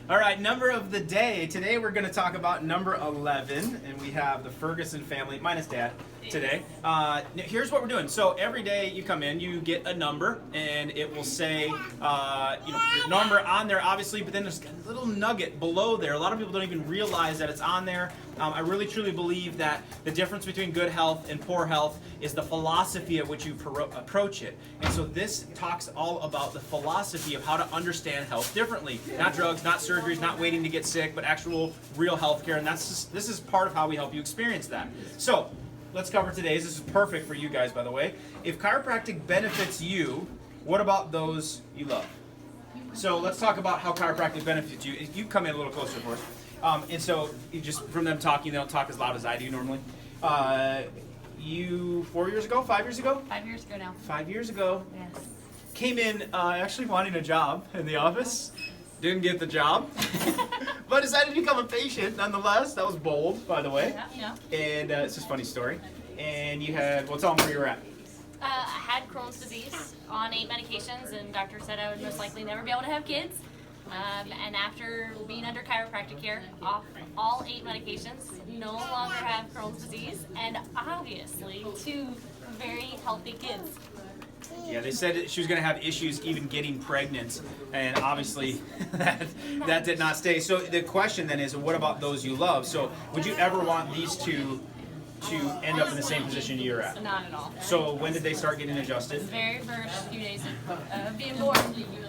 All right, number of the day. Today we're going to talk about number 11, and we have the Ferguson family, minus Dad, today. Here's what we're doing. So every day you come in, you get a number, and it will say, your number on there, obviously, but then there's a little nugget below there. A lot of people don't even realize that it's on there. I really truly believe that the difference between good health and poor health is the philosophy at which you approach it. And so this talks all about the philosophy of how to understand health differently. Not drugs, not surgeries, not waiting to get sick, but actual real health care. And this is part of how we help you experience that. So let's cover today's. This is perfect for you guys, by the way. If chiropractic benefits you, what about those you love? So let's talk about how chiropractic benefits you. If you come in a little closer for us. And so, you just from them talking, they don't talk as loud as I do normally. You 4 years ago, 5 years ago? 5 years ago now. 5 years ago. Yes. Came in actually wanting a job in the office. Didn't get the job, but decided to become a patient nonetheless. That was bold, by the way. Yeah. And it's just a funny story. And you had, well, tell them where you were at. I had Crohn's disease on 8 medications, and doctor said I would most likely never be able to have kids. And after being under chiropractic care, off all 8 medications, no longer have Crohn's disease, and obviously 2 very healthy kids. Yeah, they said that she was going to have issues even getting pregnant, and obviously that did not stay. So the question then is, what about those you love? So would you ever want these two to end up in the same position you're at? Not at all. So when did they start getting adjusted? The very first few days of being born.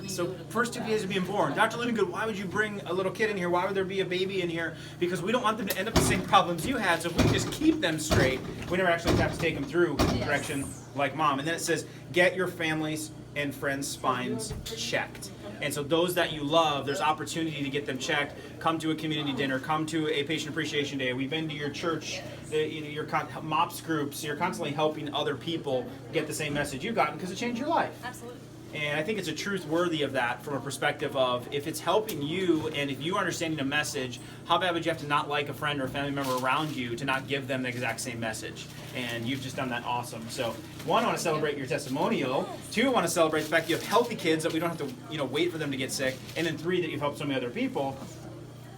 So first 2 days of being born. Dr. Lindengood, why would you bring a little kid in here? Why would there be a baby in here? Because we don't want them to end up the same problems you had. So if we just keep them straight, we never actually have to take them through direction like mom. And then it says, get your families and friends' spines checked. And so those that you love, there's opportunity to get them checked. Come to a community dinner. Come to a patient appreciation day. We've been to your church, your MOPS groups. You're constantly helping other people get the same message you've gotten because it changed your life. Absolutely. And I think it's a truth worthy of that from a perspective of if it's helping you and if you're understanding a message, how bad would you have to not like a friend or a family member around you to not give them the exact same message? And you've just done that awesome. So 1, I want to celebrate your testimonial. 2, I want to celebrate the fact you have healthy kids that we don't have to wait for them to get sick. And then 3, that you've helped so many other people.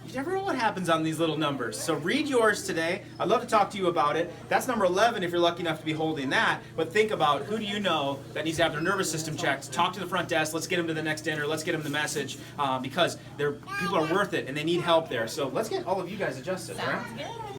You never know what happens on these little numbers. So read yours today. I'd love to talk to you about it. That's number 11 if you're lucky enough to be holding that. But think about who do you know that needs to have their nervous system checked. Talk to the front desk. Let's get them to the next dinner. Let's get them the message because people are worth it and they need help there. So let's get all of you guys adjusted, all right? Sounds good.